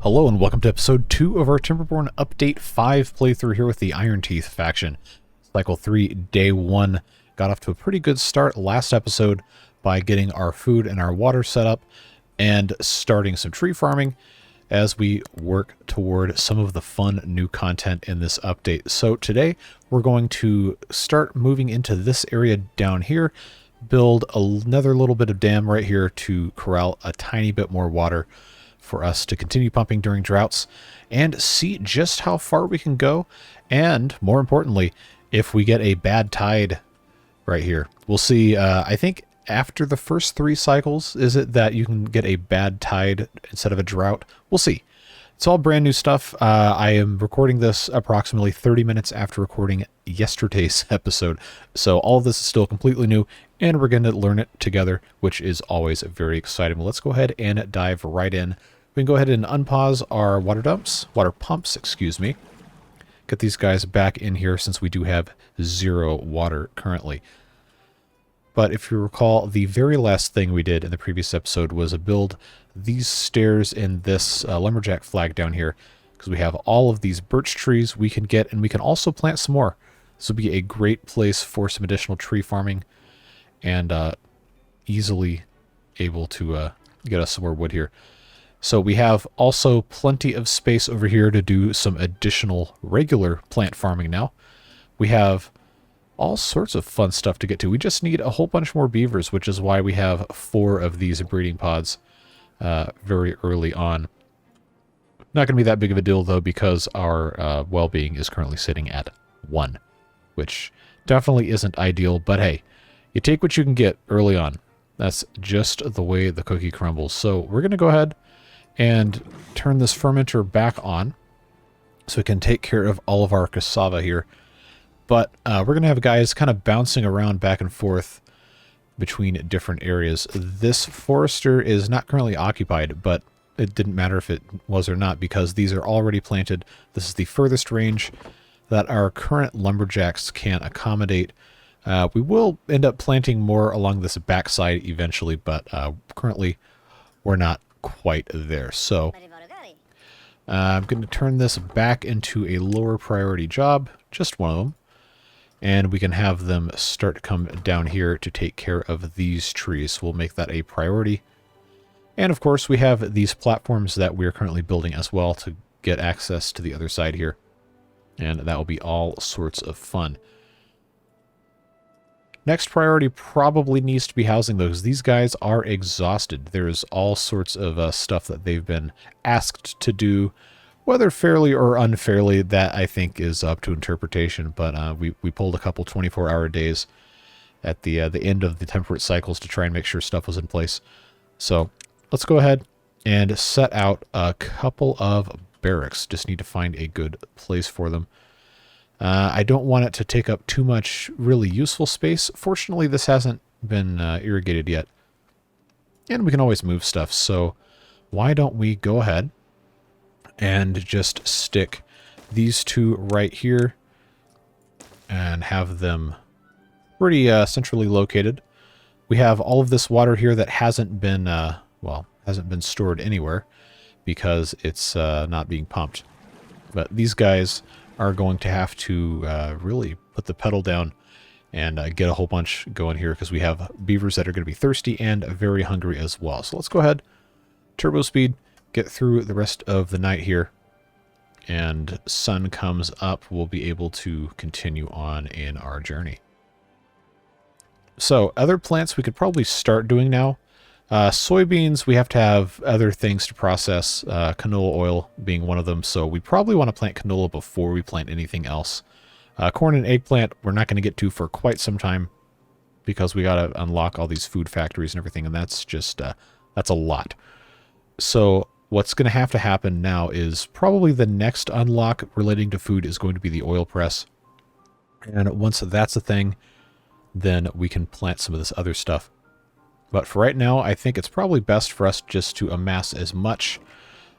Hello and welcome to episode 2 of our Timberborn Update 5 playthrough here with the Iron Teeth faction. Cycle 3, Day 1. Got off to a pretty good start last episode by getting our food and our water set up and starting some tree farming as we work toward some of the fun new content in this update. So today we're going to start moving into this area down here, build another little bit of dam right here to corral a tiny bit more water for us to continue pumping during droughts and see just how far we can go. And more importantly, if we get a bad tide right here, we'll see. I think after the first 3 cycles, is it that you can get a bad tide instead of a drought? We'll see. It's all brand new stuff. I am recording this approximately 30 minutes after recording yesterday's episode. So all of this is still completely new and we're going to learn it together, which is always very exciting. Well, let's go ahead and dive right in. We can go ahead and unpause our water pumps, excuse me. Get these guys back in here since we do have 0 water currently. But if you recall, the very last thing we did in the previous episode was build these stairs in this lumberjack flag down here, because we have all of these birch trees we can get, and we can also plant some more. This will be a great place for some additional tree farming and easily able to get us some more wood here. So we have also plenty of space over here to do some additional regular plant farming now. We have all sorts of fun stuff to get to. We just need a whole bunch more beavers, which is why we have 4 of these breeding pods very early on. Not going to be that big of a deal, though, because our well-being is currently sitting at 1, which definitely isn't ideal. But hey, you take what you can get early on. That's just the way the cookie crumbles. So we're going to go ahead and turn this fermenter back on so we can take care of all of our cassava here. But we're going to have guys kind of bouncing around back and forth between different areas. This forester is not currently occupied, but it didn't matter if it was or not because these are already planted. This is the furthest range that our current lumberjacks can accommodate. We will end up planting more along this backside eventually, but currently we're not quite there. So I'm going to turn this back into a lower priority job, just one of them, and we can have them start to come down here to take care of these trees. We'll make that a priority. And of course we have these platforms that we are currently building as well to get access to the other side here, and that will be all sorts of fun. Next priority probably needs to be housing those. These guys are exhausted. There's all sorts of stuff that they've been asked to do, whether fairly or unfairly, that I think is up to interpretation. But we pulled a couple 24-hour days at the end of the temperate cycles to try and make sure stuff was in place. So let's go ahead and set out a couple of barracks. Just need to find a good place for them. I don't want it to take up too much really useful space. Fortunately, this hasn't been irrigated yet. And we can always move stuff, so why don't we go ahead and just stick these 2 right here and have them pretty centrally located. We have all of this water here that hasn't been, hasn't been stored anywhere because it's not being pumped. But these guys are going to have to really put the pedal down and get a whole bunch going here because we have beavers that are going to be thirsty and very hungry as well. So let's go ahead, turbo speed, get through the rest of the night here, and sun comes up, we'll be able to continue on in our journey. So other plants we could probably start doing now. Soybeans, we have to have other things to process, canola oil being one of them, so we probably want to plant canola before we plant anything else. Corn and eggplant, we're not going to get to for quite some time because we got to unlock all these food factories and everything, and that's just, that's a lot. So what's going to happen now is probably the next unlock relating to food is going to be the oil press. And once that's a thing, then we can plant some of this other stuff. But for right now, I think it's probably best for us just to amass as much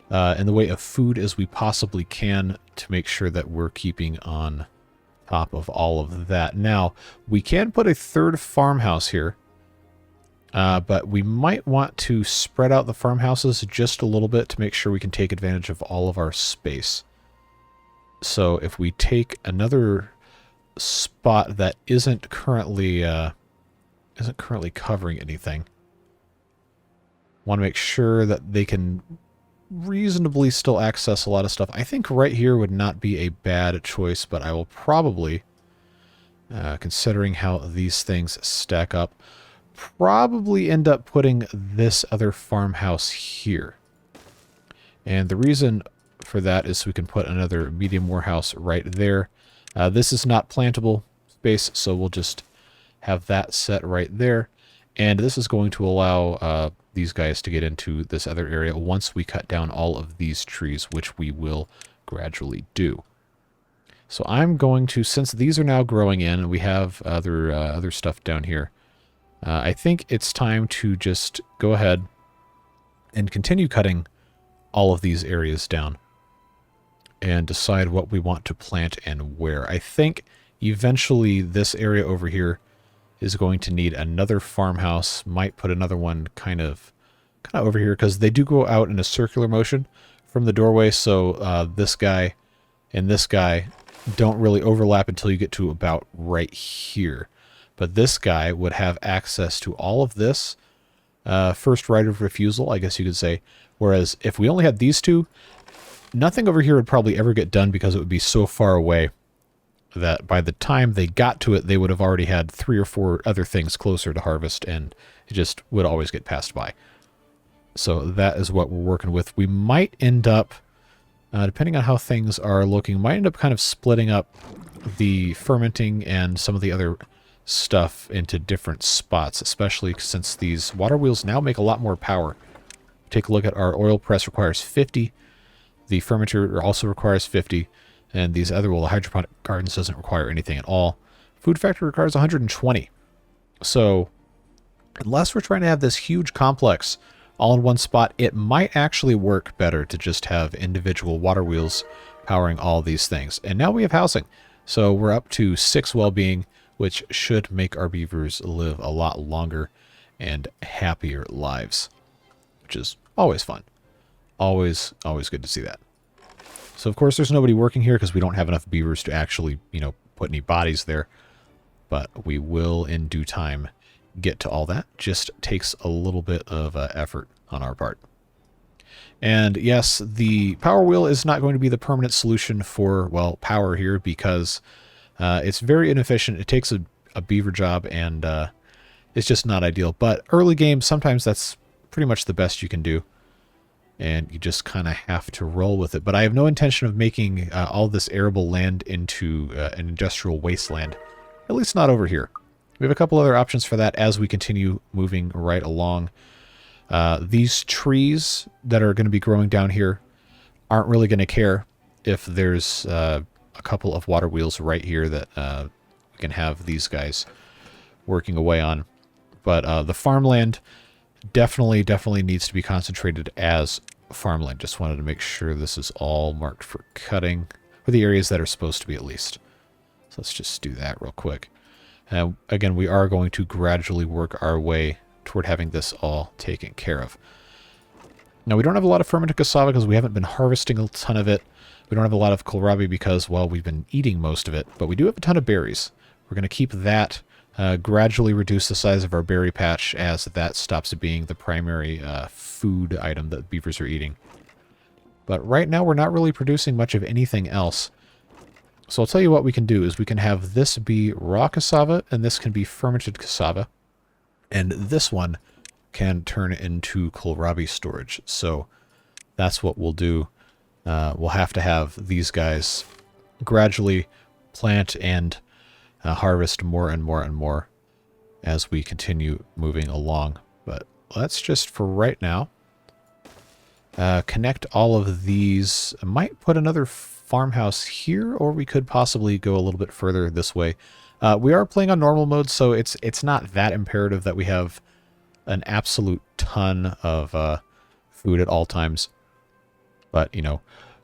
in the way of food as we possibly can to make sure that we're keeping on top of all of that. Now, we can put a 3rd farmhouse here But we might want to spread out the farmhouses just a little bit to make sure we can take advantage of all of our space. So if we take another spot that isn't currently covering anything, want to make sure that they can reasonably still access a lot of stuff. I think right here would not be a bad choice, but I will probably, considering how these things stack up, probably end up putting this other farmhouse here. And the reason for that is we can put another medium warehouse right there. This is not plantable space, so we'll just have that set right there. And this is going to allow these guys to get into this other area once we cut down all of these trees, which we will gradually do. So I'm going to, since these are now growing in, and we have other stuff down here, I think it's time to just go ahead and continue cutting all of these areas down and decide what we want to plant and where. I think eventually this area over here is going to need another farmhouse. Might put another one kind of over here, because they do go out in a circular motion from the doorway, so this guy and this guy don't really overlap until you get to about right here. But this guy would have access to all of this first right of refusal, I guess you could say. Whereas if we only had these two, nothing over here would probably ever get done because it would be so far away that by the time they got to it, they would have already had 3 or 4 other things closer to harvest, and it just would always get passed by. So that is what we're working with. We might end up, depending on how things are looking, might end up kind of splitting up the fermenting and some of the other stuff into different spots, especially since these water wheels now make a lot more power. Take a look at our oil press requires 50. The fermenter also requires 50. And these other, well, the hydroponic gardens doesn't require anything at all. Food factory requires 120. So unless we're trying to have this huge complex all in one spot, it might actually work better to just have individual water wheels powering all these things. And now we have housing. So we're up to 6 well-being, which should make our beavers live a lot longer and happier lives, which is always fun. Always good to see that. So, of course, there's nobody working here because we don't have enough beavers to actually, put any bodies there. But we will, in due time, get to all that. Just takes a little bit of effort on our part. And, yes, the power wheel is not going to be the permanent solution for, well, power here because it's very inefficient. It takes a beaver job, and it's just not ideal. But early game, sometimes that's pretty much the best you can do. And you just kind of have to roll with it. But I have no intention of making all this arable land into an industrial wasteland. At least not over here. We have a couple other options for that as we continue moving right along. These trees that are going to be growing down here aren't really going to care if there's a couple of water wheels right here that we can have these guys working away on. But the farmland definitely needs to be concentrated as farmland. Just wanted to make sure this is all marked for cutting, or the areas that are supposed to be at least. So let's just do that real quick. Again, we are going to gradually work our way toward having this all taken care of. Now, we don't have a lot of fermented cassava because we haven't been harvesting a ton of it. We don't have a lot of kohlrabi because, well, we've been eating most of it, but we do have a ton of berries. We're going to keep that. Gradually reduce the size of our berry patch as that stops being the primary food item that beavers are eating. But right now we're not really producing much of anything else. So I'll tell you what we can do is we can have this be raw cassava and this can be fermented cassava. And this one can turn into kohlrabi storage. So that's what we'll do. We'll have to have these guys gradually plant and harvest more and more as we continue moving along. But let's just, for right now, connect all of these. I might put another farmhouse here, or we could possibly go a little bit further this way. We are playing on normal mode, so it's not that imperative that we have an absolute ton of food at all times. But,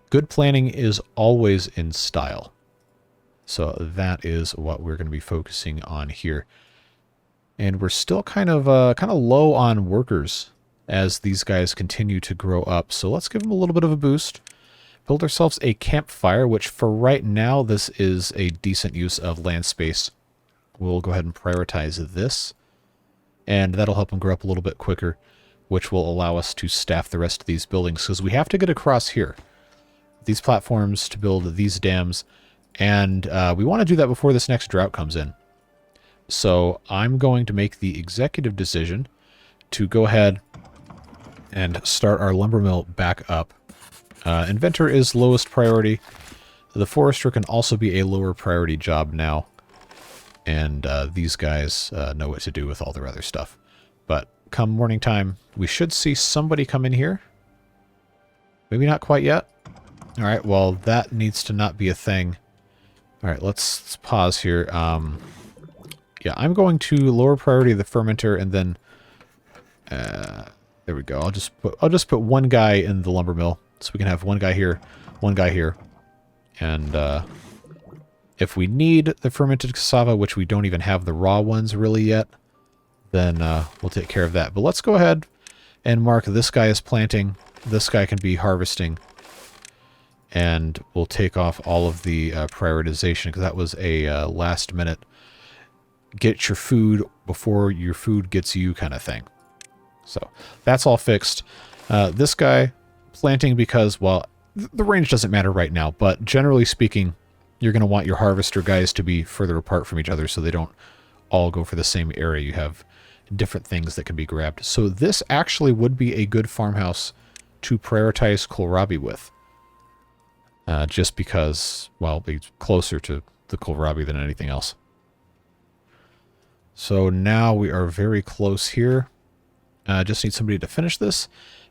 good planning is always in style. So that is what we're going to be focusing on here. And we're still kind of low on workers as these guys continue to grow up. So let's give them a little bit of a boost. Build ourselves a campfire, which for right now, this is a decent use of land space. We'll go ahead and prioritize this. And that'll help them grow up a little bit quicker, which will allow us to staff the rest of these buildings. Because we have to get across here. These platforms to build these dams. And we want to do that before this next drought comes in. So I'm going to make the executive decision to go ahead and start our lumber mill back up. Inventor is lowest priority. The forester can also be a lower priority job now. And these guys know what to do with all their other stuff. But come morning time, we should see somebody come in here. Maybe not quite yet. All right, well, that needs to not be a thing. All right, let's pause here. Yeah, I'm going to lower priority the fermenter, and then there we go. I'll just put one guy in the lumber mill, so we can have one guy here, and if we need the fermented cassava, which we don't even have the raw ones really yet, then we'll take care of that. But let's go ahead and mark this guy as planting. This guy can be harvesting, and we'll take off all of the prioritization because that was a last minute. Get your food before your food gets you kind of thing. So that's all fixed. This guy planting because, well, the range doesn't matter right now, but generally speaking, you're going to want your harvester guys to be further apart from each other so they don't all go for the same area. You have different things that can be grabbed. So this actually would be a good farmhouse to prioritize kohlrabi with. Just because, well, it's closer to the kohlrabi than anything else. So now we are very close here. Just need somebody to finish this.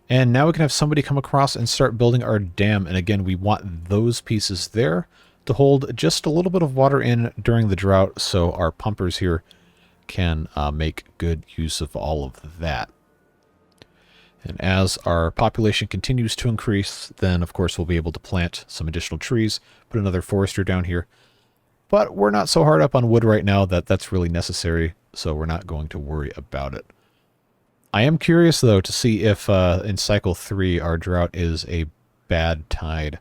And now we can have somebody come across and start building our dam. And again, we want those pieces there to hold just a little bit of water in during the drought so our pumpers here can make good use of all of that. And as our population continues to increase, then of course we'll be able to plant some additional trees, put another forester down here. But we're not so hard up on wood right now that that's really necessary, so we're not going to worry about it. I am curious, though, to see if in Cycle 3 our drought is a bad tide.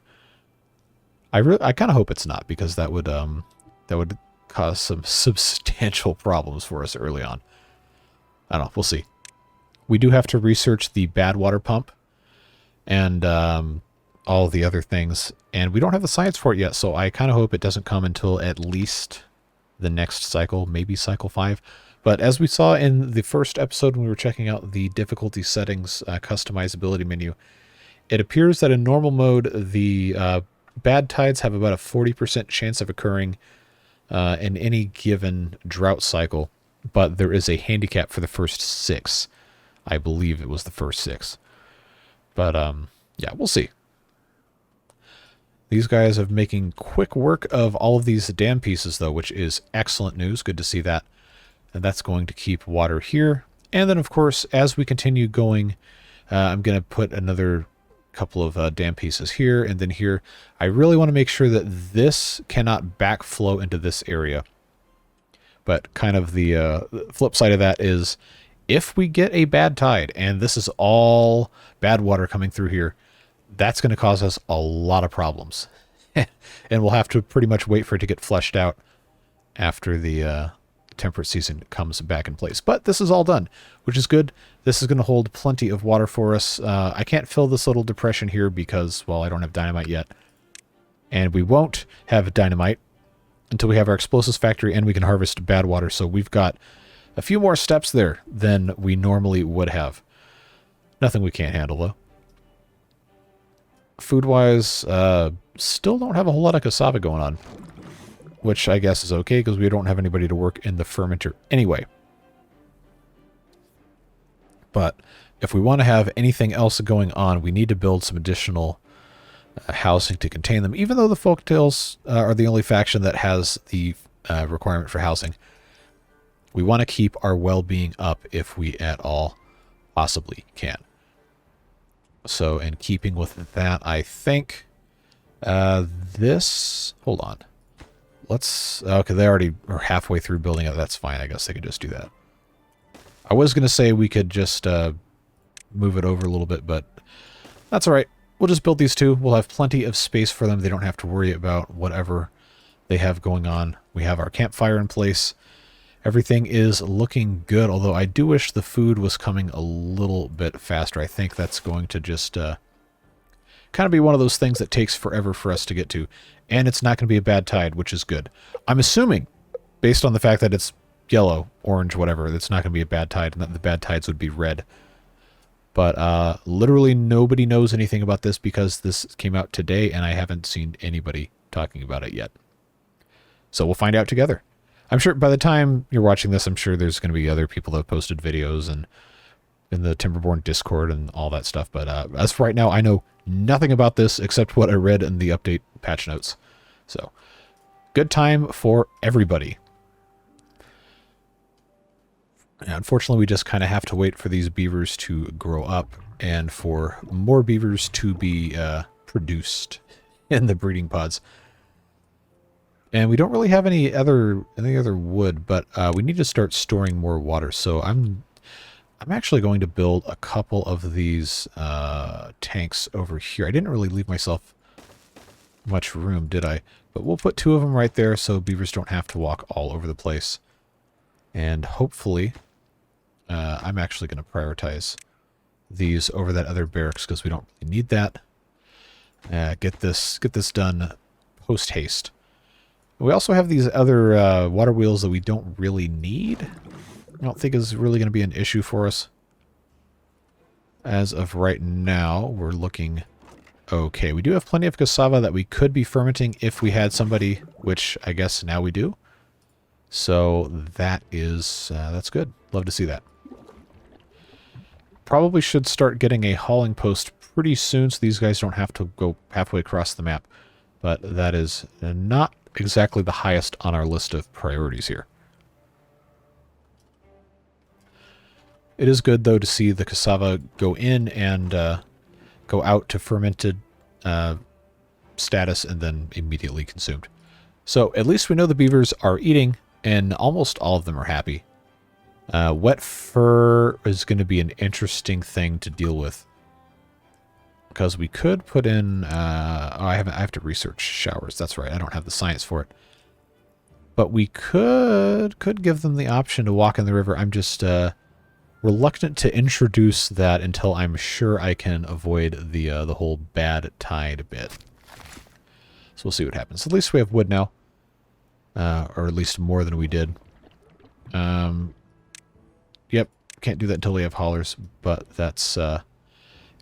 I kind of hope it's not, because that would cause some substantial problems for us early on. I don't know. We'll see. We do have to research the bad water pump and all the other things, and we don't have the science for it yet, so I kind of hope it doesn't come until at least the next cycle, maybe Cycle 5. But as we saw in the first episode when we were checking out the difficulty settings customizability menu, it appears that in normal mode, the bad tides have about a 40% chance of occurring in any given drought cycle, but there is a handicap for the first 6. I believe it was the first 6. But yeah, we'll see. These guys are making quick work of all of these dam pieces, though, which is excellent news. Good to see that. And that's going to keep water here. And then, of course, as we continue going, I'm going to put another couple of dam pieces here and then here. I really want to make sure that this cannot backflow into this area. But kind of the flip side of that is if we get a bad tide, and this is all bad water coming through here, that's going to cause us a lot of problems. And we'll have to pretty much wait for it to get flushed out after the temperate season comes back in place. But this is all done, which is good. This is going to hold plenty of water for us. I can't fill this little depression here because, well, I don't have dynamite yet. And we won't have dynamite until we have our explosives factory and we can harvest bad water. So we've got a few more steps there than we normally would have. Nothing we can't handle, though. Food-wise, still don't have a whole lot of cassava going on, which I guess is okay because we don't have anybody to work in the fermenter anyway. But if we want to have anything else going on, we need to build some additional housing to contain them, even though the folktales are the only faction that has the requirement for housing. We want to keep our well-being up if we at all possibly can. So in keeping with that, I think this... Hold on. Let's... Okay, they already are halfway through building it. That's fine. I guess they could just do that. I was going to say we could just move it over a little bit, but that's all right. We'll just build these two. We'll have plenty of space for them. They don't have to worry about whatever they have going on. We have our campfire in place. Everything is looking good, although I do wish the food was coming a little bit faster. I think that's going to just kind of be one of those things that takes forever for us to get to. And it's not going to be a bad tide, which is good. I'm assuming, based on the fact that it's yellow, orange, whatever, it's not going to be a bad tide, and that the bad tides would be red. But literally nobody knows anything about this because this came out today, and I haven't seen anybody talking about it yet. So we'll find out together. I'm sure by the time you're watching this, I'm sure there's going to be other people that have posted videos and in the Timberborn Discord and all that stuff. But as for right now, I know nothing about this except what I read in the update patch notes. So good time for everybody. And unfortunately, we just kind of have to wait for these beavers to grow up and for more beavers to be produced in the breeding pods. And we don't really have any other wood, but we need to start storing more water. So I'm actually going to build a couple of these tanks over here. I didn't really leave myself much room, did I? But we'll put two of them right there so beavers don't have to walk all over the place. And hopefully, I'm actually going to prioritize these over that other barracks because we don't really need that. Get this done post haste. We also have these other water wheels that we don't really need. I don't think is really going to be an issue for us. As of right now, we're looking okay. We do have plenty of cassava that we could be fermenting if we had somebody, which I guess now we do. So that is, that's good. Love to see that. Probably should start getting a hauling post pretty soon so these guys don't have to go halfway across the map. But that is not exactly the highest on our list of priorities here. It is good, though, to see the cassava go in and go out to fermented status and then immediately consumed. So at least we know the beavers are eating, and almost all of them are happy. Wet fur is going to be an interesting thing to deal with. Because we could put in... I have to research showers. That's right. I don't have the science for it. But we could give them the option to walk in the river. I'm just reluctant to introduce that until I'm sure I can avoid the whole bad tide bit. So we'll see what happens. At least we have wood now. Or at least more than we did. Yep. Can't do that until we have haulers. But that's...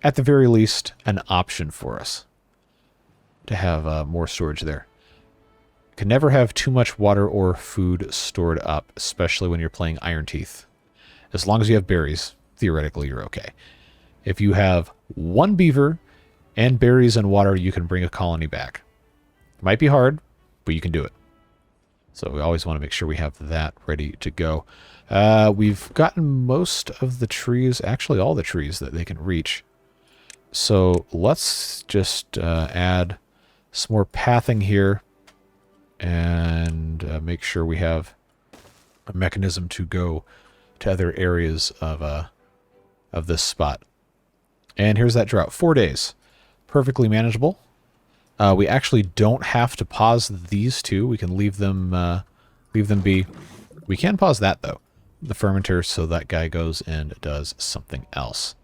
at the very least, an option for us to have more storage there. Can never have too much water or food stored up, especially when you're playing Iron Teeth. As long as you have berries, theoretically you're okay. If you have one beaver and berries and water, you can bring a colony back. It might be hard, but you can do it. So we always want to make sure we have that ready to go. We've gotten most of the trees, actually all the trees that they can reach. So let's just add some more pathing here and make sure we have a mechanism to go to other areas of this spot. And here's that drought. 4 days. Perfectly manageable. We actually don't have to pause these two. We can leave them be. We can pause that, though. The fermenter, so that guy goes and does something else.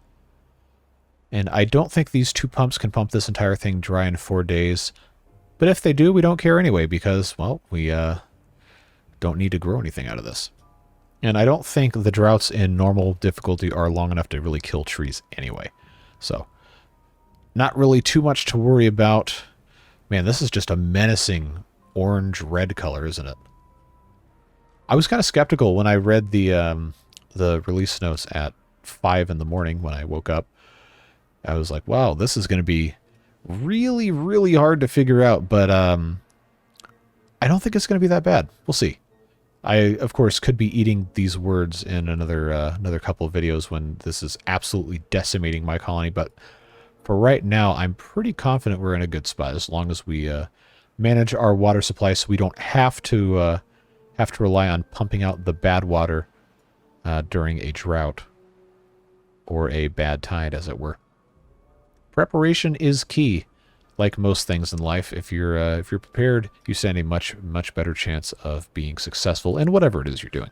And I don't think these two pumps can pump this entire thing dry in 4 days. But if they do, we don't care anyway because, well, we don't need to grow anything out of this. And I don't think the droughts in normal difficulty are long enough to really kill trees anyway. So, not really too much to worry about. Man, this is just a menacing orange-red color, isn't it? I was kind of skeptical when I read the release notes at 5 in the morning when I woke up. I was like, wow, this is going to be really, really hard to figure out, but I don't think it's going to be that bad. We'll see. I, of course, could be eating these words in another couple of videos when this is absolutely decimating my colony, but for right now, I'm pretty confident we're in a good spot as long as we manage our water supply so we don't have to rely on pumping out the bad water during a drought or a bad tide, as it were. Preparation is key. Like most things in life, if you're prepared, you stand a much better chance of being successful in whatever it is you're doing.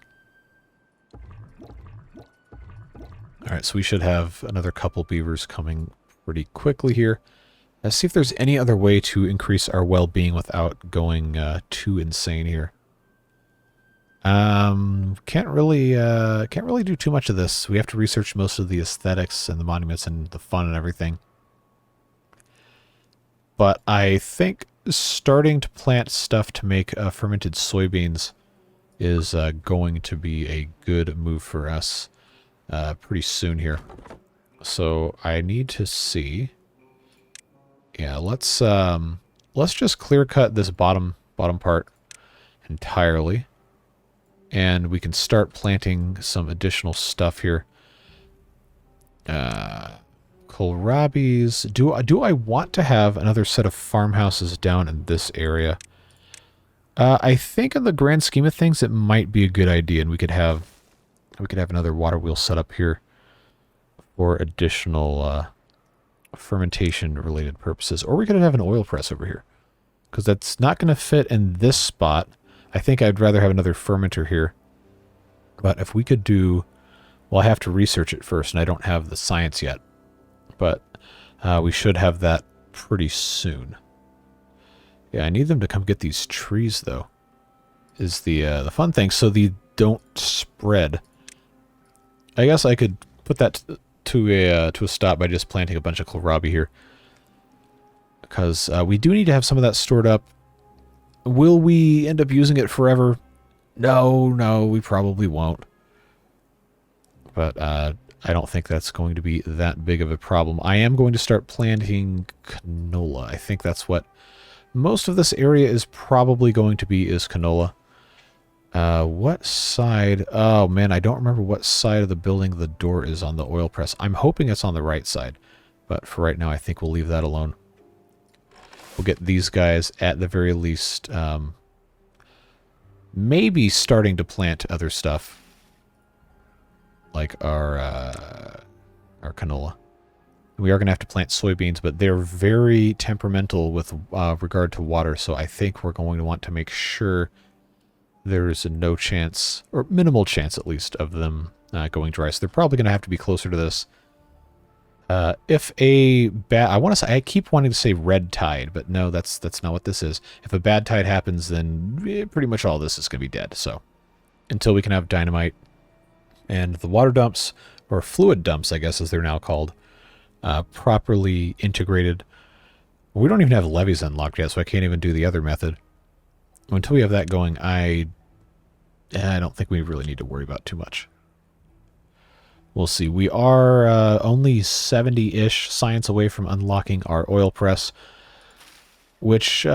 All right, so we should have another couple beavers coming pretty quickly here. Let's see if there's any other way to increase our well-being without going too insane here. Can't really do too much of this. We have to research most of the aesthetics and the monuments and the fun and everything. But I think starting to plant stuff to make fermented soybeans is going to be a good move for us pretty soon here. So I need to see. Yeah, let's just clear cut this bottom part entirely, and we can start planting some additional stuff here. Kohlrabi's. Do I want to have another set of farmhouses down in this area? I think in the grand scheme of things, it might be a good idea, and we could have another water wheel set up here for additional fermentation related purposes, or we could have an oil press over here, because that's not going to fit in this spot. I think I'd rather have another fermenter here, but if we could do, well, I have to research it first, and I don't have the science yet. But we should have that pretty soon. Yeah, I need them to come get these trees, though, is the fun thing, so they don't spread. I guess I could put that to a stop by just planting a bunch of kohlrabi here, because we do need to have some of that stored up. Will we end up using it forever? No, we probably won't. But I don't think that's going to be that big of a problem. I am going to start planting canola. I think that's what most of this area is probably going to be, is canola. What side? Oh, man, I don't remember what side of the building the door is on the oil press. I'm hoping it's on the right side. But for right now, I think we'll leave that alone. We'll get these guys, at the very least, maybe starting to plant other stuff, like our canola. We are going to have to plant soybeans, but they're very temperamental with regard to water, so I think we're going to want to make sure there's no chance, or minimal chance at least, of them going dry. So they're probably going to have to be closer to this. If a bad, I keep wanting to say red tide, but no, that's not what this is. If a bad tide happens, then pretty much all this is going to be dead. So until we can have dynamite and the water dumps, or fluid dumps, I guess as they're now called, properly integrated. We don't even have levees unlocked yet, so I can't even do the other method. Until we have that going, I don't think we really need to worry about too much. We'll see. We are only 70-ish science away from unlocking our oil press, which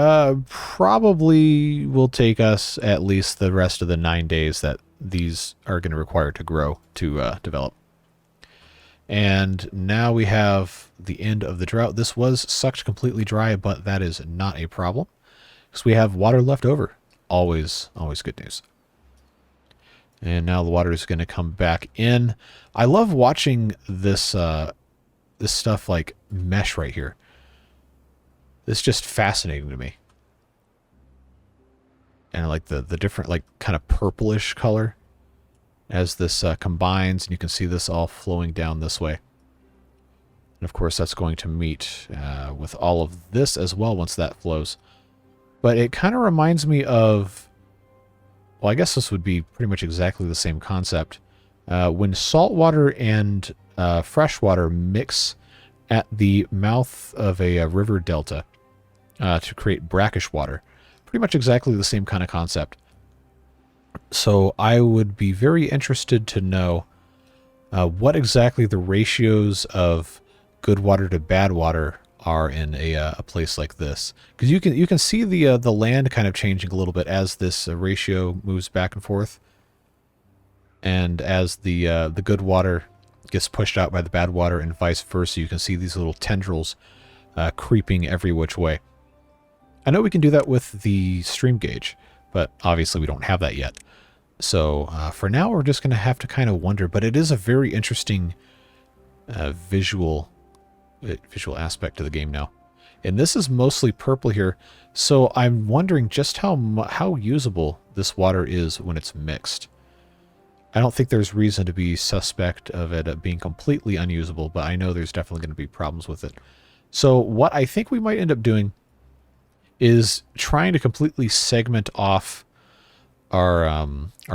probably will take us at least the rest of the 9 days that these are going to require to grow, to develop. And now we have the end of the drought. This was sucked completely dry, but that is not a problem, because we have water left over. Always good news. And now the water is going to come back in. I love watching this this stuff like mesh right here. It's just fascinating to me. And I like the different, like, kind of purplish color as this combines, and you can see this all flowing down this way. And of course that's going to meet with all of this as well once that flows. But it kind of reminds me of, well, I guess this would be pretty much exactly the same concept. When saltwater and freshwater mix at the mouth of a river delta to create brackish water. Pretty much exactly the same kind of concept. So I would be very interested to know what exactly the ratios of good water to bad water are in a place like this, because you can see the land kind of changing a little bit as this ratio moves back and forth, and as the good water gets pushed out by the bad water and vice versa. You can see these little tendrils creeping every which way. I know we can do that with the stream gauge, but obviously we don't have that yet. So for now, we're just going to have to kind of wonder, but it is a very interesting visual aspect to the game now. And this is mostly purple here, so I'm wondering just how usable this water is when it's mixed. I don't think there's reason to be suspect of it being completely unusable, but I know there's definitely going to be problems with it. So what I think we might end up doing is trying to completely segment off our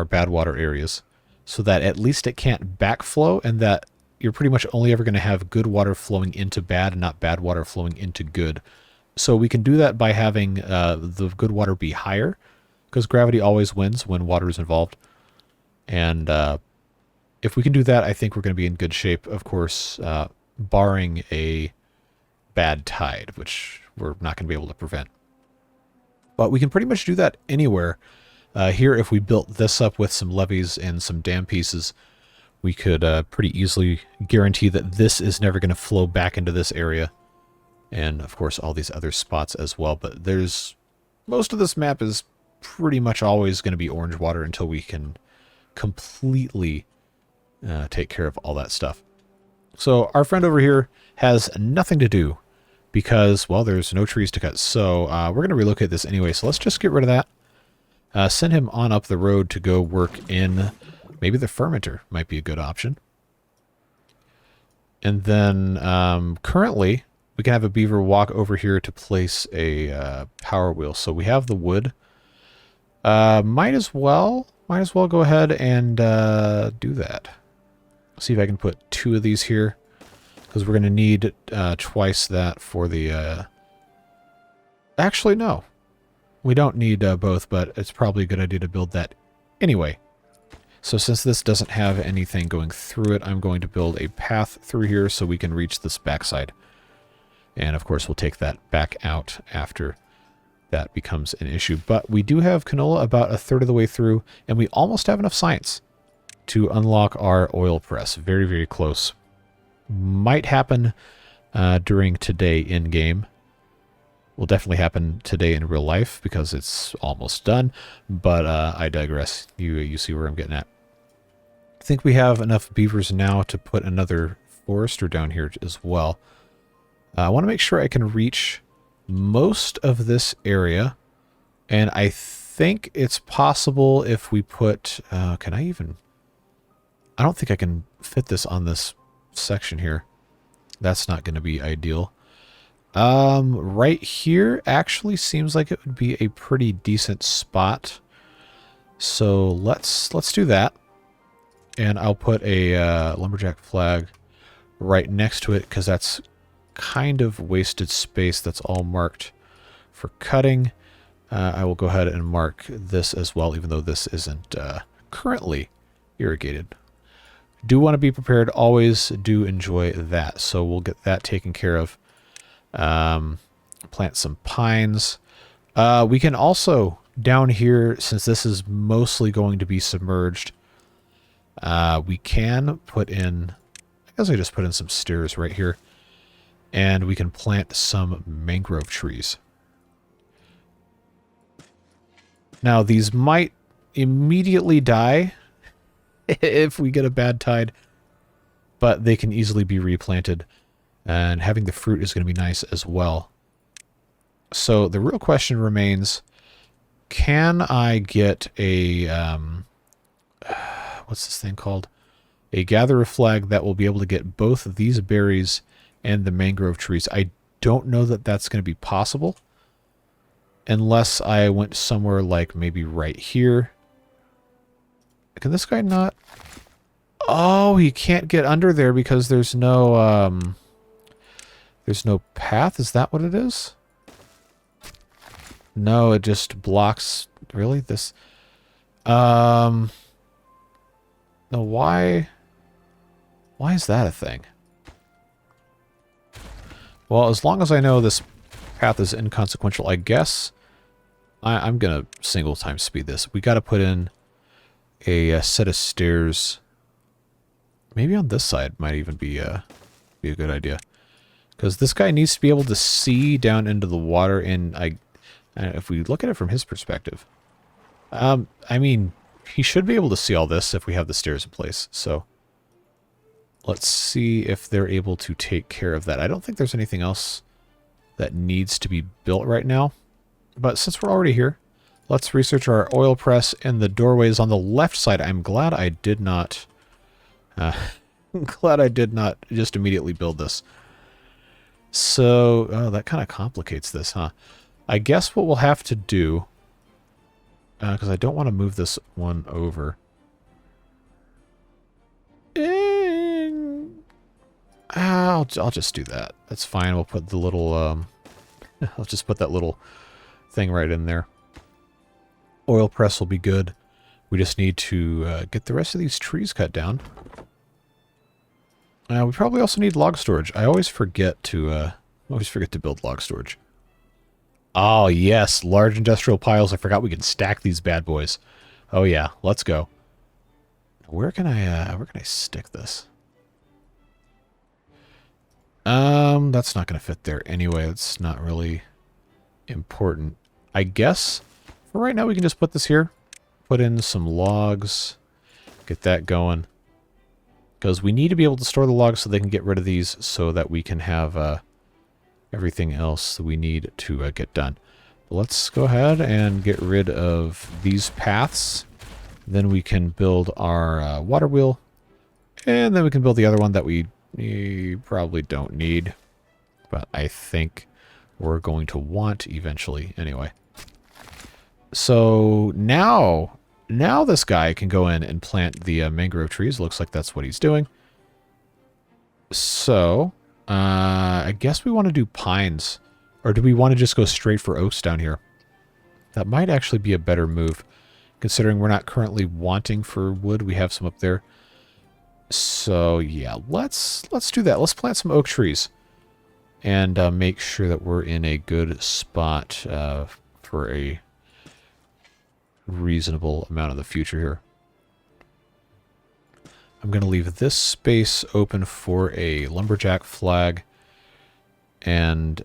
bad water areas so that at least it can't backflow, and that you're pretty much only ever going to have good water flowing into bad and not bad water flowing into good. So we can do that by having the good water be higher, because gravity always wins when water is involved. And if we can do that, I think we're going to be in good shape, of course, barring a bad tide, which we're not going to be able to prevent. But we can pretty much do that anywhere. Here, if we built this up with some levees and some dam pieces, we could pretty easily guarantee that this is never going to flow back into this area. And, of course, all these other spots as well. But most of this map is pretty much always going to be orange water until we can completely take care of all that stuff. So our friend over here has nothing to do because, well, there's no trees to cut. So we're going to relocate this anyway. So let's just get rid of that. Send him on up the road to go work in, maybe the fermenter might be a good option. And then currently we can have a beaver walk over here to place a power wheel. So we have the wood. Might as well go ahead and do that. See if I can put 2 of these here, because we're going to need twice that for the... Actually, no. We don't need both, but it's probably a good idea to build that anyway. So since this doesn't have anything going through it, I'm going to build a path through here so we can reach this backside. And of course, we'll take that back out after that becomes an issue. But we do have canola about 1/3 of the way through, and we almost have enough science to unlock our oil press. Very, very close. Might happen during today in-game. Will definitely happen today in real life because it's almost done, but I digress. You see where I'm getting at. I think we have enough beavers now to put another forester down here as well. I want to make sure I can reach most of this area, and I think it's possible if we put... can I even... I don't think I can fit this on this section here. That's not going to be ideal. Right here actually seems like it would be a pretty decent spot. So let's do that. And I'll put a lumberjack flag right next to it because that's kind of wasted space. That's all marked for cutting. I will go ahead and mark this as well, even though this isn't currently irrigated. Do want to be prepared. Always do enjoy that. So we'll get that taken care of. Plant some pines. We can also, down here, since this is mostly going to be submerged, we can put in, I guess I just put in some stairs right here, and we can plant some mangrove trees. Now, these might immediately die if we get a bad tide, but they can easily be replanted. And having the fruit is going to be nice as well. So the real question remains, can I get a, what's this thing called? A gatherer flag that will be able to get both of these berries and the mangrove trees. I don't know that that's going to be possible unless I went somewhere like maybe right here. Can this guy not? Oh, he can't get under there because there's no, there's no path? Is that what it is? No, it just blocks... Really? This... No, why... Why is that a thing? Well, as long as I know this path is inconsequential, I guess I'm going to single time speed this. We got to put in a set of stairs. Maybe on this side might even be a good idea. Because this guy needs to be able to see down into the water, and if we look at it from his perspective, I mean, he should be able to see all this if we have the stairs in place. So let's see if they're able to take care of that. I don't think there's anything else that needs to be built right now. But since we're already here, let's research our oil press, and the doorways on the left side. I'm glad I did not... glad I did not just immediately build this. So, oh, that kind of complicates this, huh? I guess what we'll have to do, because I don't want to move this one over. I'll just do that. That's fine. We'll put the little, I'll just put that little thing right in there. Oil press will be good. We just need to get the rest of these trees cut down. We probably also need log storage. I always forget to build log storage. Oh yes, large industrial piles. I forgot we can stack these bad boys. Oh yeah, let's go. Where can I stick this? That's not going to fit there anyway. It's not really important. I guess for right now we can just put this here. Put in some logs. Get that going. Because we need to be able to store the logs so they can get rid of these so that we can have everything else that we need to get done. Let's go ahead and get rid of these paths. Then we can build our water wheel. And then we can build the other one that we probably don't need. But I think we're going to want eventually anyway. So now this guy can go in and plant the mangrove trees. Looks like that's what he's doing. So, I guess we want to do pines. Or do we want to just go straight for oaks down here? That might actually be a better move. Considering we're not currently wanting for wood. We have some up there. So, yeah, let's do that. Let's plant some oak trees. And make sure that we're in a good spot for a reasonable amount of the future here. I'm going to leave this space open for a lumberjack flag, and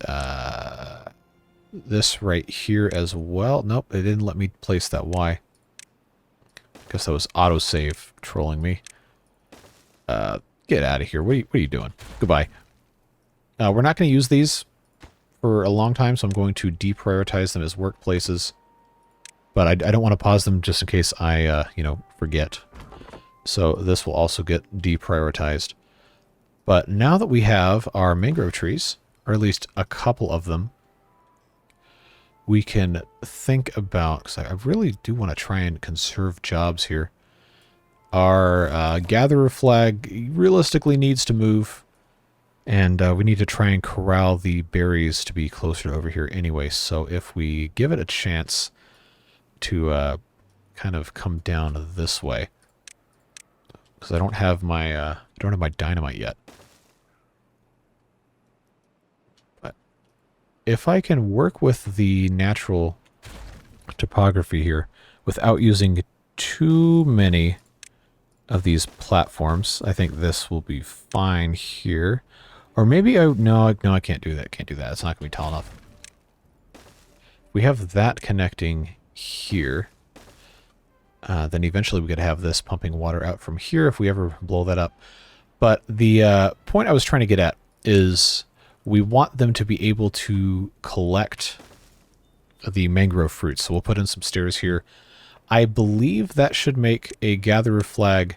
this right here as well. Nope, it didn't let me place that Y. Guess that was autosave trolling me. Get out of here. What are you doing? Goodbye. We're not going to use these for a long time, so I'm going to deprioritize them as workplaces. But I don't want to pause them just in case I, forget. So this will also get deprioritized. But now that we have our mangrove trees, or at least a couple of them, we can think about, because I really do want to try and conserve jobs here. Our gatherer flag realistically needs to move. And we need to try and corral the berries to be closer to over here anyway. So if we give it a chance to kind of come down this way, because I don't have my dynamite yet. But if I can work with the natural topography here without using too many of these platforms, I think this will be fine here. Or maybe no, I can't do that. Can't do that. It's not going to be tall enough. We have that connecting here. Then eventually we could have this pumping water out from here if we ever blow that up. But the point I was trying to get at is we want them to be able to collect the mangrove fruits. So we'll put in some stairs here. I believe that should make a gatherer flag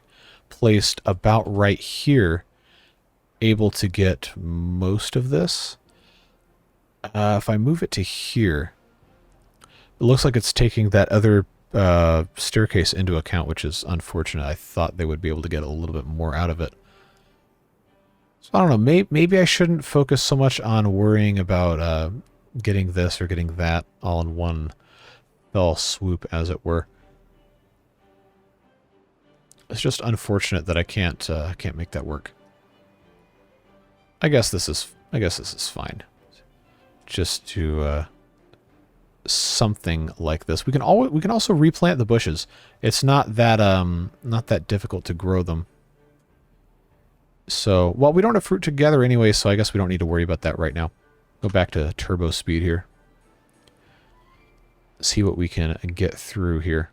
placed about right here able to get most of this. If I move it to here, it looks like it's taking that other staircase into account, which is unfortunate. I thought they would be able to get a little bit more out of it. So I don't know, maybe I shouldn't focus so much on worrying about getting this or getting that all in one fell swoop, as it were. It's just unfortunate that I can't make that work. I guess this is fine. Just to something like this. We can also replant the bushes. It's not that difficult to grow them. So, well, we don't have fruit together anyway, so I guess we don't need to worry about that right now. Go back to turbo speed here. See what we can get through here.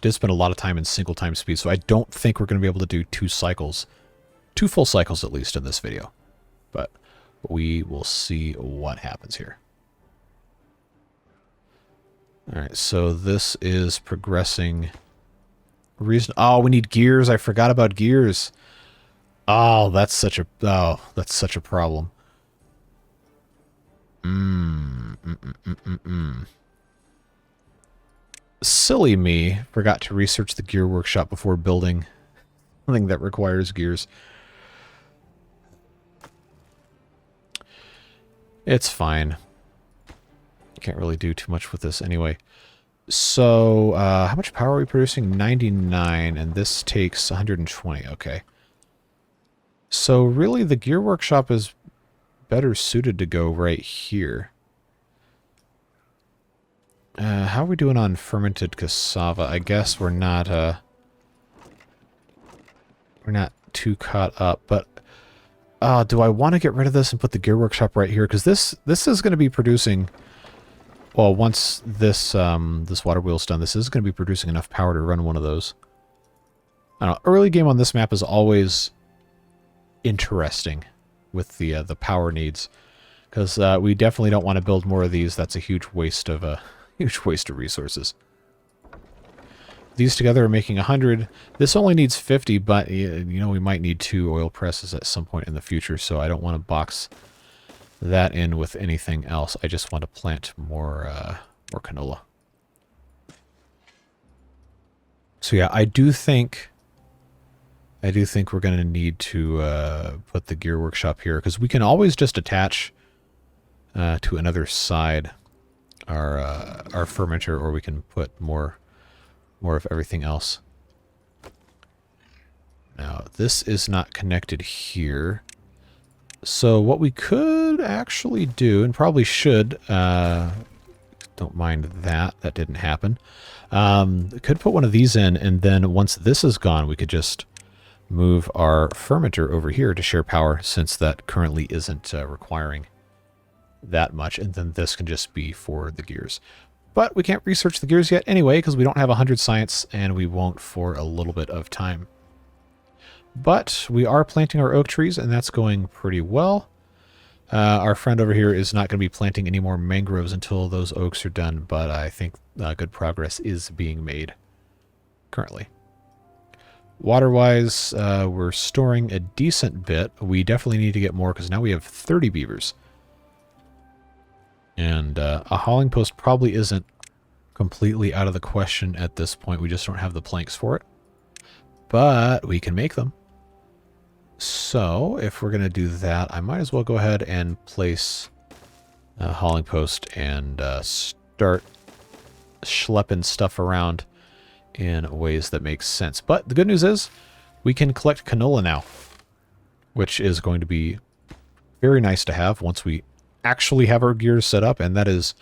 did spend a lot of time in single time speed, so I don't think we're going to be able to do 2 cycles. 2 full cycles at least in this video. But we will see what happens here. Alright, so this is progressing. Oh, we need gears. I forgot about gears. Oh, that's such a problem. Silly me. Forgot to research the gear workshop before building something that requires gears. It's fine. Can't really do too much with this anyway. So, how much power are we producing? 99, and this takes 120. Okay. So, really, the gear workshop is better suited to go right here. How are we doing on fermented cassava? I guess we're not too caught up, but do I want to get rid of this and put the gear workshop right here? Because this is going to be producing, well, once this this water wheel's done, this is going to be producing enough power to run one of those. I don't know, early game on this map is always interesting with the power needs, because we definitely don't want to build more of these. That's a huge waste of resources. These together are making 100. This only needs 50, but you know, we might need 2 oil presses at some point in the future, so I don't want to box that in with anything else. I just want to plant more canola. So yeah, I do think we're going to need to put the gear workshop here, because we can always just attach to another side our fermenter, or we can put more of everything else. Now, this is not connected here. So what we could actually do, and probably should, don't mind that didn't happen. Could put one of these in, and then once this is gone, we could just move our fermenter over here to share power, since that currently isn't requiring that much, and then this can just be for the gears. But we can't research the gears yet anyway, because we don't have 100 science, and we won't for a little bit of time. But we are planting our oak trees, and that's going pretty well. Our friend over here is not going to be planting any more mangroves until those oaks are done, but I think good progress is being made currently. Water-wise, we're storing a decent bit. We definitely need to get more, because now we have 30 beavers. And a hauling post probably isn't completely out of the question at this point. We just don't have the planks for it. But we can make them. So if we're going to do that, I might as well go ahead and place a hauling post and start schlepping stuff around in ways that make sense. But the good news is we can collect canola now, which is going to be very nice to have once we actually have our gears set up, and that is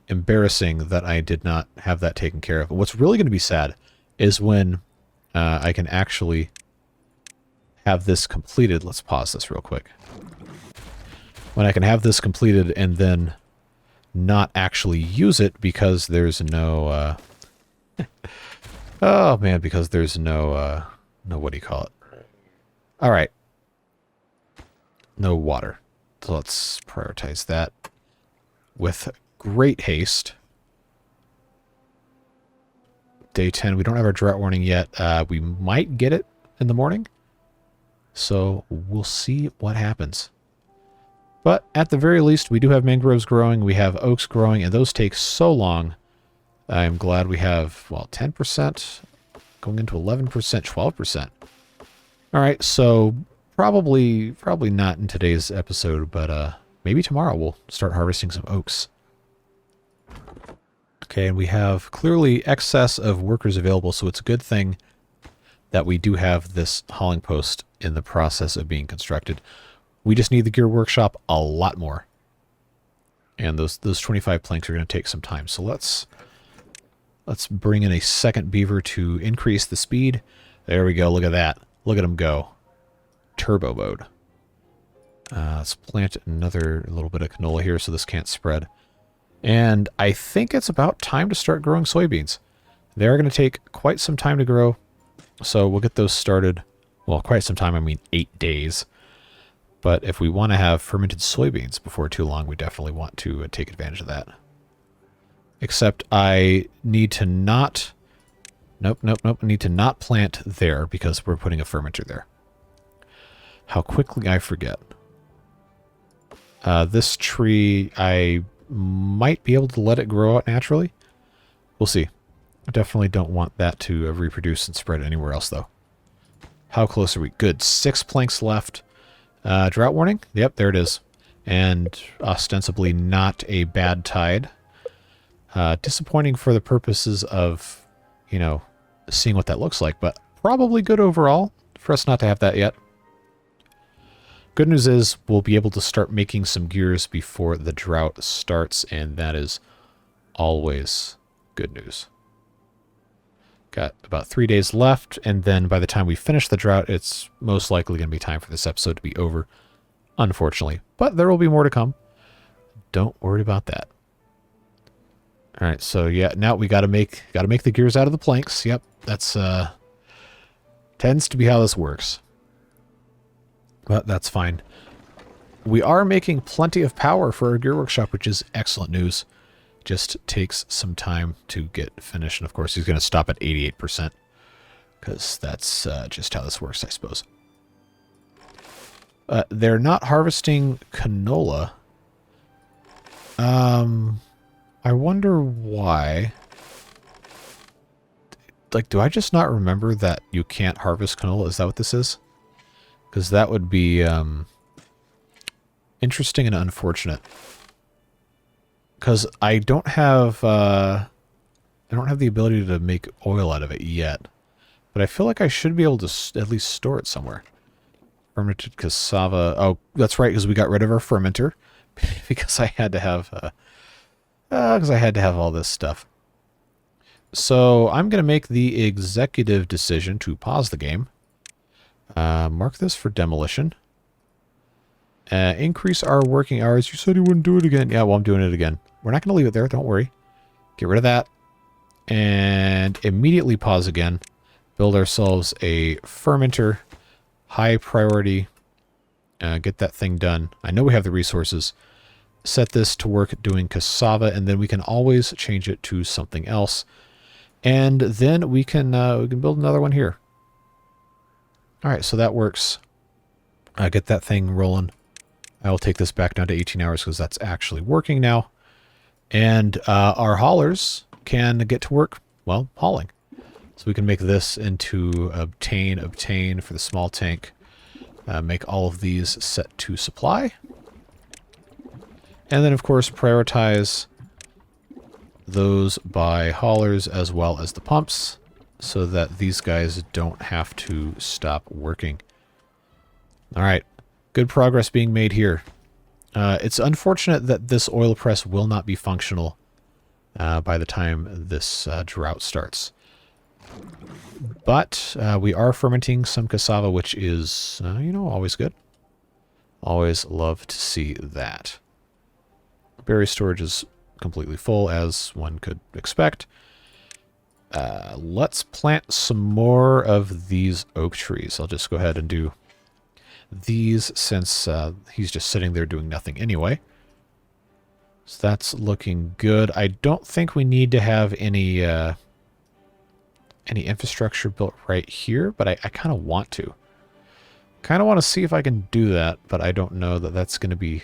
embarrassing that I did not have that taken care of. What's really going to be sad is when I can actually have this completed. Let's pause this real quick. When I can have this completed and then not actually use it because there's no oh man, because there's no what do you call it? All right. No water. So let's prioritize that with great haste. Day 10, we don't have our drought warning yet. We might get it in the morning. So we'll see what happens. But at the very least, we do have mangroves growing. We have oaks growing, and those take so long. I'm glad we have, well, 10%, going into 11%, 12%. All right, so probably not in today's episode, but maybe tomorrow we'll start harvesting some oaks. Okay, and we have clearly excess of workers available, so it's a good thing that we do have this hauling post in the process of being constructed. We just need the gear workshop a lot more. And those 25 planks are going to take some time. So let's bring in a second beaver to increase the speed. There we go. Look at that. Look at them go. Turbo mode. Let's plant another little bit of canola here so this can't spread. And I think it's about time to start growing soybeans. They're going to take quite some time to grow, so we'll get those started. Well, quite some time, I mean 8 days. But if we want to have fermented soybeans before too long, we definitely want to take advantage of that. Except I need to not... Nope. I need to not plant there because we're putting a fermenter there. How quickly I forget. This tree, I might be able to let it grow out naturally. We'll see. I definitely don't want that to reproduce and spread anywhere else, though. How close are we? Good. 6 planks left. Drought warning? Yep, there it is. And ostensibly not a bad tide. Disappointing for the purposes of, you know, seeing what that looks like, but probably good overall for us not to have that yet. Good news is we'll be able to start making some gears before the drought starts, and that is always good news. Got about 3 days left, and then by the time we finish the drought, it's most likely going to be time for this episode to be over, unfortunately. But there will be more to come. Don't worry about that. All right, so yeah, now we got to make the gears out of the planks. Yep, that's tends to be how this works. But that's fine. We are making plenty of power for our gear workshop, which is excellent news. Just takes some time to get finished, and of course he's going to stop at 88% because that's just how this works, I suppose. They're not harvesting canola. I wonder why. Like, do I just not remember that you can't harvest canola? Is that what this is? Because that would be interesting and unfortunate. Because I don't have the ability to make oil out of it yet, but I feel like I should be able to at least store it somewhere. Fermented cassava. Oh, that's right, because we got rid of our fermenter because I had to have all this stuff. So I'm going to make the executive decision to pause the game. Mark this for demolition. Increase our working hours. You said you wouldn't do it again. Yeah, well, I'm doing it again. We're not going to leave it there. Don't worry. Get rid of that. And immediately pause again. Build ourselves a fermenter. High priority. Get that thing done. I know we have the resources. Set this to work doing cassava, and then we can always change it to something else. And then we can build another one here. All right, so that works. Get that thing rolling. I will take this back down to 18 hours because that's actually working now. And our haulers can get to work, well, hauling. So we can make this into obtain for the small tank. Make all of these set to supply. And then, of course, prioritize those by haulers as well as the pumps so that these guys don't have to stop working. All right. Good progress being made here. It's unfortunate that this oil press will not be functional by the time this drought starts. But we are fermenting some cassava, which is, you know, always good. Always love to see that. Berry storage is completely full, as one could expect. Let's plant some more of these oak trees. I'll just go ahead and do these since he's just sitting there doing nothing anyway. So that's looking good. I don't think we need to have any infrastructure built right here, but I kind of want to. Kind of want to see if I can do that, but I don't know that that's going to be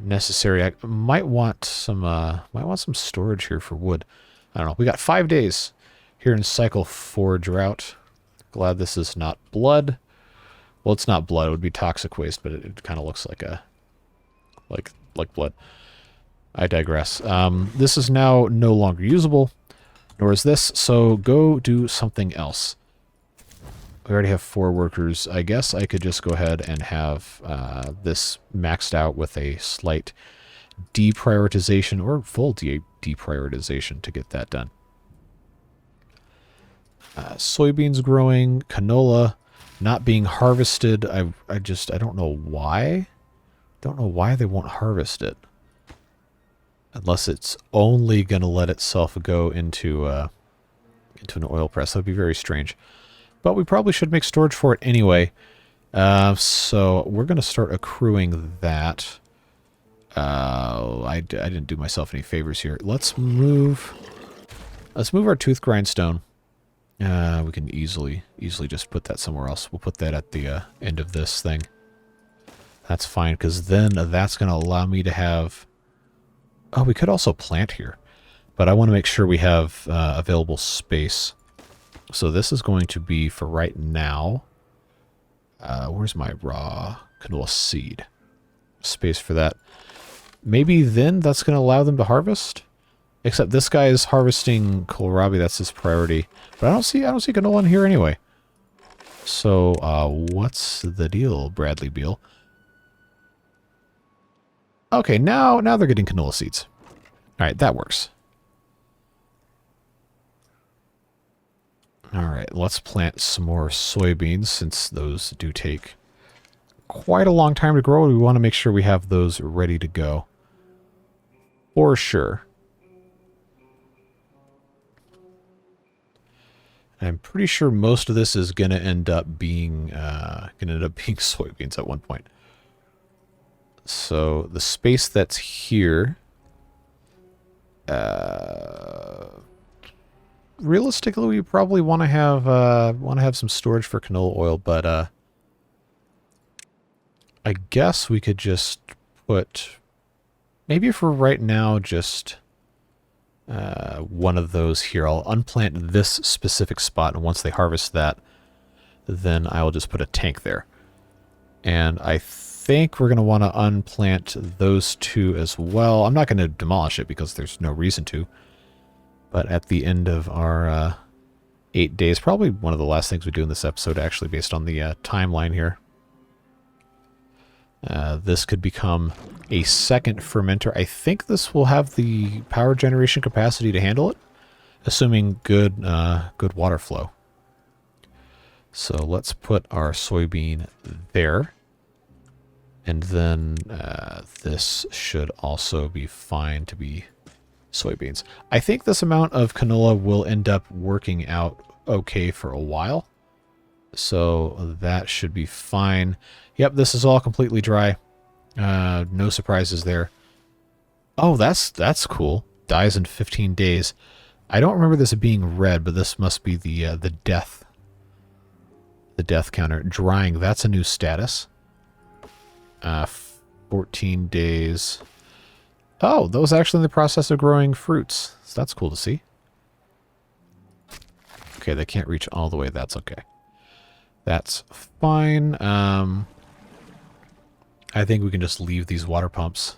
necessary. I might want some storage here for wood. I don't know. We got 5 days here in cycle 4 drought. Glad this is not blood. Well, it's not blood. It would be toxic waste, but it kind of looks like like blood. I digress. This is now no longer usable, nor is this. So go do something else. We already have 4 workers. I guess I could just go ahead and have this maxed out with a slight deprioritization or full deprioritization to get that done. Soybeans growing, canola not being harvested. I don't know why. Don't know why they won't harvest it. Unless it's only going to let itself go into into an oil press. That would be very strange. But we probably should make storage for it anyway. So we're going to start accruing that. I didn't do myself any favors here. Let's move our tooth grindstone. We can easily just put that somewhere else. We'll put that at the end of this thing. That's fine, because then that's going to allow me to have... Oh, we could also plant here. But I want to make sure we have available space. So this is going to be, for right now... where's my raw canola seed? Space for that. Maybe then that's going to allow them to harvest? Except this guy is harvesting kohlrabi, that's his priority. But I don't see canola in here anyway. So, what's the deal, Bradley Beal? Okay, now they're getting canola seeds. Alright, that works. Alright, let's plant some more soybeans, since those do take quite a long time to grow. We want to make sure we have those ready to go. For sure. I'm pretty sure most of this is going to end up being soybeans at one point. So the space that's here, realistically, we probably want to have some storage for canola oil, but I guess we could just put, maybe for right now, just one of those here. I'll unplant this specific spot, and once they harvest that, then I will just put a tank there. And I think we're going to want to unplant those two as well. I'm not going to demolish it because there's no reason to. But at the end of our 8 days, probably one of the last things we do in this episode, actually, based on the timeline here. This could become a second fermenter. I think this will have the power generation capacity to handle it, assuming good water flow. So let's put our soybean there. And then this should also be fine to be soybeans. I think this amount of canola will end up working out okay for a while. So that should be fine. Yep, this is all completely dry. No surprises there. Oh, that's cool. Dies in 15 days. I don't remember this being red, but this must be the death counter. Drying, that's a new status. 14 days. Oh, those actually in the process of growing fruits. So that's cool to see. Okay, they can't reach all the way. That's okay. That's fine. I think we can just leave these water pumps.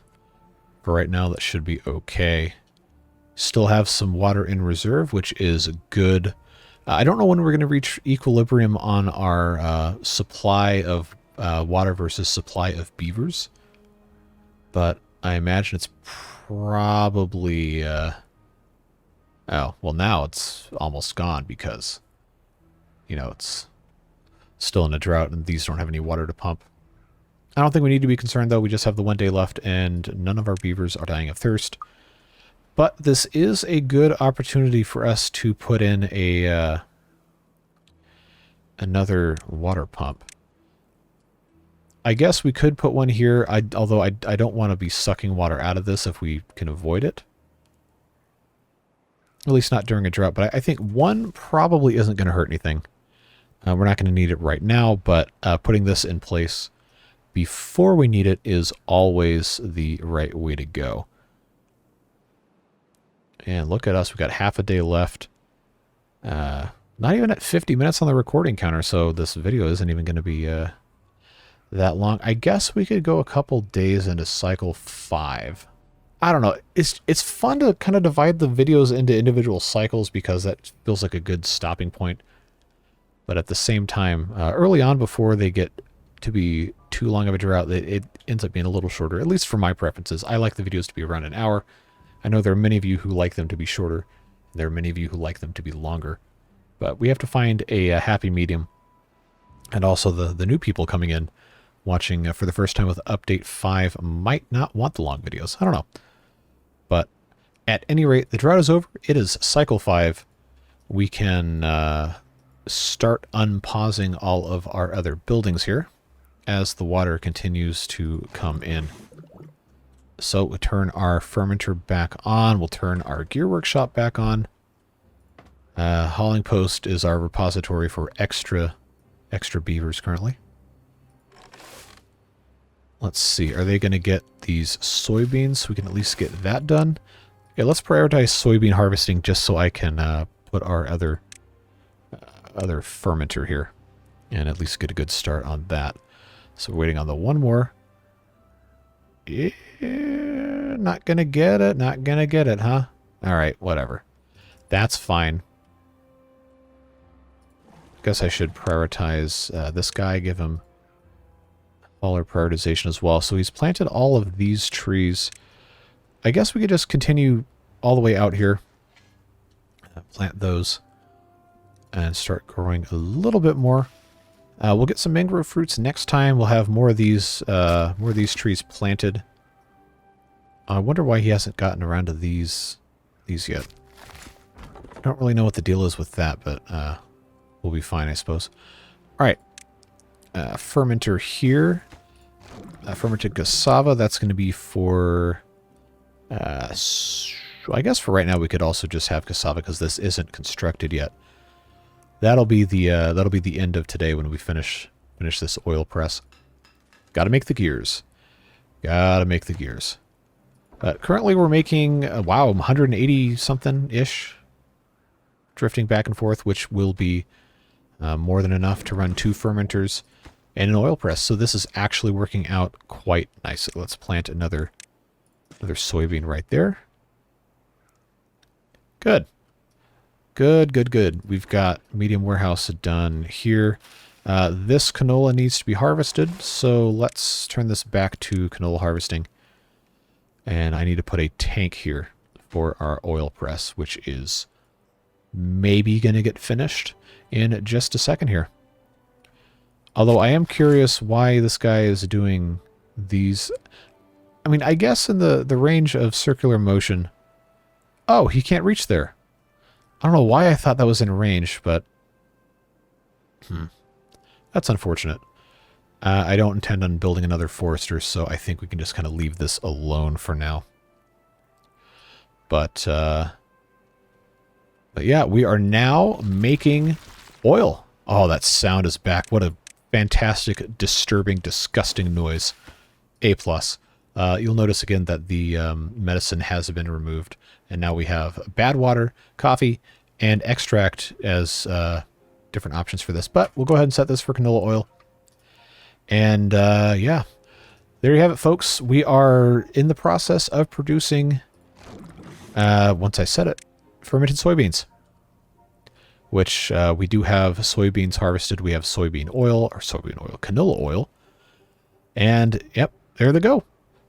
For right now, that should be okay. Still have some water in reserve, which is good. I don't know when we're going to reach equilibrium on our supply of water versus supply of beavers. But I imagine it's probably... oh, well now it's almost gone because, you know, it's still in a drought and these don't have any water to pump. I don't think we need to be concerned though. We just have the 1 day left and none of our beavers are dying of thirst. But this is a good opportunity for us to put in a another water pump. I guess we could put one here, although I don't want to be sucking water out of this if we can avoid it. At least not during a drought, but I think one probably isn't going to hurt anything. We're not going to need it right now, but putting this in place before we need it is always the right way to go. And look at us, we've got half a day left. Not even at 50 minutes on the recording counter, so this video isn't even going to be that long. I guess we could go a couple days into cycle 5. I don't know. It's fun to kind of divide the videos into individual cycles because that feels like a good stopping point. But at the same time, early on before they get to be too long of a drought, it ends up being a little shorter, at least for my preferences. I like the videos to be around an hour. I know there are many of you who like them to be shorter. There are many of you who like them to be longer. But we have to find a happy medium. And also the new people coming in, watching for the first time with Update 5 might not want the long videos. I don't know. But at any rate, the drought is over. It is cycle 5. we can start unpausing all of our other buildings here as the water continues to come in. So we'll turn our fermenter back on. We'll turn our gear workshop back on. Hauling post is our repository for extra beavers currently. Let's see, are they going to get these soybeans so we can at least get that done? Okay, let's prioritize soybean harvesting just so I can put our other fermenter here and at least get a good start on that. So we're waiting on the one more. Yeah, not gonna get it, not gonna get it, huh? Alright, whatever. That's fine. Guess I should prioritize this guy, give him hauler prioritization as well. So he's planted all of these trees. I guess we could just continue all the way out here. Plant those. And start growing a little bit more. We'll get some mangrove fruits next time. We'll have more of these trees planted. I wonder why he hasn't gotten around to these yet. I don't really know what the deal is with that, but we'll be fine, I suppose. All right, fermenter here. Fermented cassava. That's going to be for. I guess for right now we could also just have cassava because this isn't constructed yet. That'll be the end of today when we finish this oil press. Got to make the gears. Gotta make the gears. Currently we're making, wow, 180 something ish, drifting back and forth, which will be more than enough to run 2 fermenters and an oil press. So this is actually working out quite nicely. Let's plant another soybean right there. Good. Good. We've got medium warehouse done here. This canola needs to be harvested, so let's turn this back to canola harvesting. And I need to put a tank here for our oil press, which is maybe going to get finished in just a second here. Although I am curious why this guy is doing these. I mean, I guess in the range of circular motion. Oh, he can't reach there. I don't know why I thought that was in range, but that's unfortunate. I don't intend on building another forester, so I think we can just kind of leave this alone for now. But yeah, we are now making oil. Oh, that sound is back. What a fantastic, disturbing, disgusting noise. A+. You'll notice again that the medicine has been removed, and now we have bad water, coffee, and extract as different options for this. But we'll go ahead and set this for canola oil. And yeah, there you have it, folks. We are in the process of producing, once I set it, fermented soybeans. Which we do have soybeans harvested. We have soybean oil, canola oil. And yep, there they go.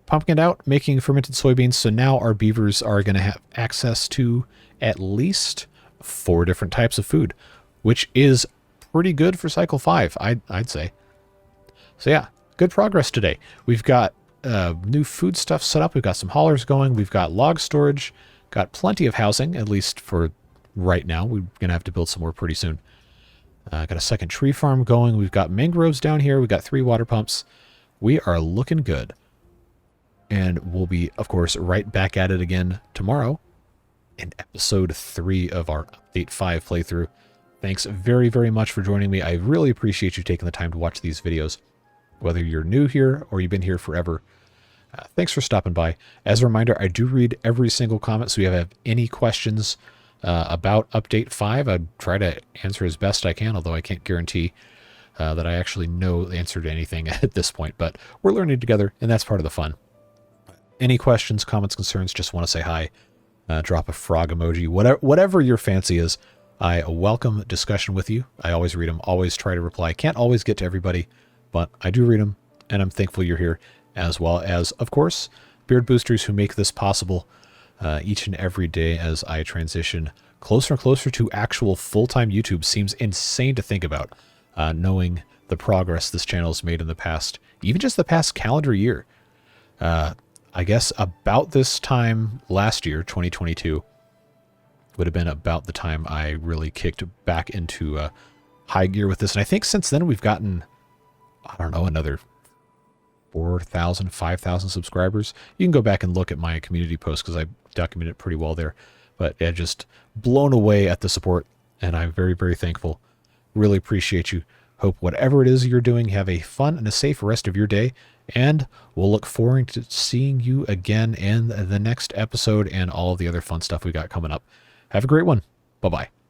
Pumping it out, making fermented soybeans. So now our beavers are going to have access to at least 4 different types of food, which is pretty good for cycle 5, I'd say. So yeah, good progress today. We've got new food stuff set up. We've got some haulers going. We've got log storage. Got plenty of housing, at least for right now. We're going to have to build some more pretty soon. Got a second tree farm going. We've got mangroves down here. We've got 3 water pumps. We are looking good. And we'll be, of course, right back at it again tomorrow in episode 3 of our Update 5 playthrough. Thanks very, very much for joining me. I really appreciate you taking the time to watch these videos. Whether you're new here or you've been here forever, thanks for stopping by. As a reminder, I do read every single comment, so if you have any questions about Update 5, I'd try to answer as best I can, although I can't guarantee that I actually know the answer to anything at this point. But we're learning together, and that's part of the fun. Any questions, comments, concerns, just want to say hi, drop a frog emoji, whatever your fancy is. I welcome discussion with you. I always read them, always try to reply. Can't always get to everybody, but I do read them, and I'm thankful you're here, as well as, of course, Beard Boosters who make this possible each and every day as I transition closer and closer to actual full-time YouTube. Seems insane to think about, knowing the progress this channel has made in the past, even just the past calendar year. I guess about this time last year, 2022, would have been about the time I really kicked back into high gear with this. And I think since then we've gotten, I don't know, another 4,000, 5,000 subscribers. You can go back and look at my community post because I document it pretty well there. But yeah, just blown away at the support, and I'm very, very thankful. Really appreciate you. Hope whatever it is you're doing, have a fun and a safe rest of your day, and we'll look forward to seeing you again in the next episode and all of the other fun stuff we got coming up. Have a great one. Bye-bye.